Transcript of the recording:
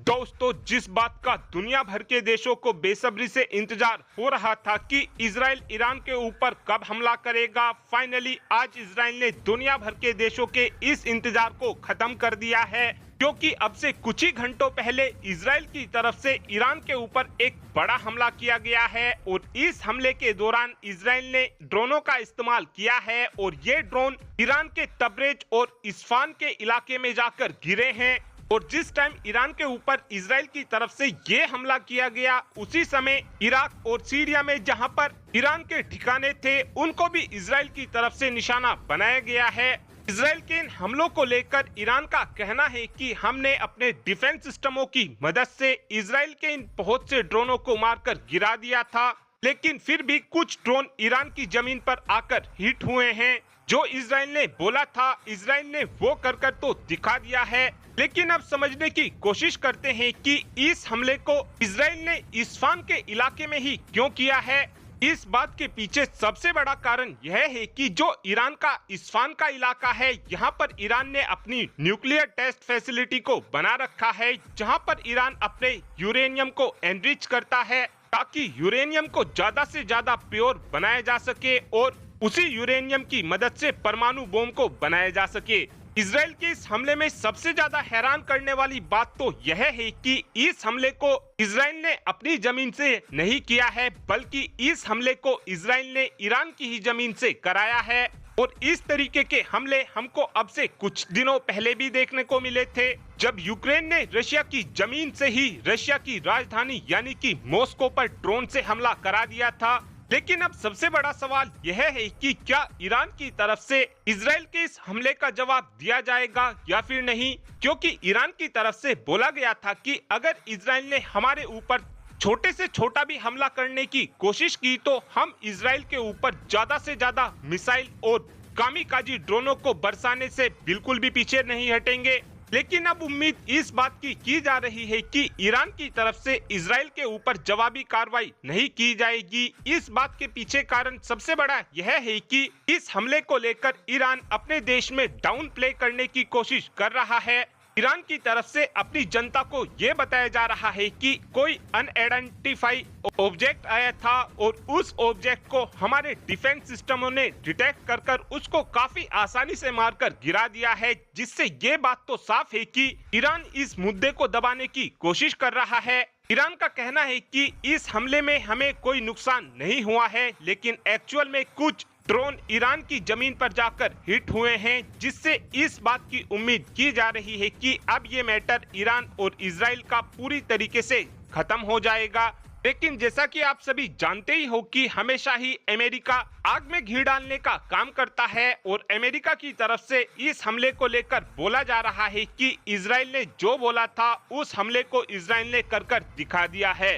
दोस्तों, जिस बात का दुनिया भर के देशों को बेसब्री से इंतजार हो रहा था कि इजराइल ईरान के ऊपर कब हमला करेगा, फाइनली आज इजराइल ने दुनिया भर के देशों के इस इंतजार को खत्म कर दिया है। क्योंकि अब से कुछ ही घंटों पहले इजराइल की तरफ से ईरान के ऊपर एक बड़ा हमला किया गया है और इस हमले के दौरान इजराइल ने ड्रोनों का इस्तेमाल किया है और ये ड्रोन ईरान के तबरेज और इस्फान के इलाके में जाकर गिरे हैं। और जिस टाइम ईरान के ऊपर इजराइल की तरफ से ये हमला किया गया, उसी समय इराक और सीरिया में जहां पर ईरान के ठिकाने थे, उनको भी इजराइल की तरफ से निशाना बनाया गया है। इजराइल के इन हमलों को लेकर ईरान का कहना है कि हमने अपने डिफेंस सिस्टमों की मदद से इजराइल के इन बहुत से ड्रोनों को मारकर गिरा दिया था, लेकिन फिर भी कुछ ड्रोन ईरान की जमीन पर आकर हिट हुए हैं। जो इजराइल ने बोला था, इजराइल ने वो कर तो दिखा दिया है। लेकिन अब समझने की कोशिश करते हैं कि इस हमले को इजराइल ने इस्फान के इलाके में ही क्यों किया है। इस बात के पीछे सबसे बड़ा कारण यह है कि जो ईरान का इस्फान का इलाका है, यहाँ पर ईरान ने अपनी न्यूक्लियर टेस्ट फैसिलिटी को बना रखा है, जहाँ पर ईरान अपने यूरेनियम को एनरिच करता है ताकि यूरेनियम को ज्यादा से ज्यादा प्योर बनाया जा सके और उसी यूरेनियम की मदद से परमाणु बम को बनाया जा सके। इजराइल के इस हमले में सबसे ज्यादा हैरान करने वाली बात तो यह है कि इस हमले को इजराइल ने अपनी जमीन से नहीं किया है, बल्कि इस हमले को इजराइल ने ईरान की ही जमीन से कराया है। और इस तरीके के हमले हमको अब से कुछ दिनों पहले भी देखने को मिले थे, जब यूक्रेन ने रशिया की जमीन से ही रशिया की राजधानी यानी कि मॉस्को पर ड्रोन से हमला करा दिया था। लेकिन अब सबसे बड़ा सवाल यह है कि क्या ईरान की तरफ से इजराइल के इस हमले का जवाब दिया जाएगा या फिर नहीं, क्योंकि ईरान की तरफ से बोला गया था कि अगर इजराइल ने हमारे ऊपर छोटे से छोटा भी हमला करने की कोशिश की तो हम इजराइल के ऊपर ज्यादा से ज्यादा मिसाइल और कामिकाजी ड्रोनों को बरसाने से बिल्कुल भी पीछे नहीं हटेंगे। लेकिन अब उम्मीद इस बात की जा रही है कि ईरान की तरफ से इजराइल के ऊपर जवाबी कार्रवाई नहीं की जाएगी। इस बात के पीछे कारण सबसे बड़ा यह है कि इस हमले को लेकर ईरान अपने देश में डाउन प्ले करने की कोशिश कर रहा है। ईरान की तरफ से अपनी जनता को ये बताया जा रहा है कि कोई अनआइडेंटिफाई ऑब्जेक्ट आया था और उस ऑब्जेक्ट को हमारे डिफेंस सिस्टमों ने डिटेक्ट कर उसको काफी आसानी से मारकर गिरा दिया है, जिससे ये बात तो साफ है कि ईरान इस मुद्दे को दबाने की कोशिश कर रहा है। ईरान का कहना है कि इस हमले में हमें कोई नुकसान नहीं हुआ है, लेकिन एक्चुअल में कुछ ड्रोन ईरान की जमीन पर जाकर हिट हुए हैं, जिससे इस बात की उम्मीद की जा रही है कि अब ये मैटर ईरान और इजराइल का पूरी तरीके से खत्म हो जाएगा। लेकिन जैसा कि आप सभी जानते ही हो कि हमेशा ही अमेरिका आग में घी डालने का काम करता है और अमेरिका की तरफ से इस हमले को लेकर बोला जा रहा है कि इजराइल ने जो बोला था उस हमले को इजराइल ने कर दिखा दिया है।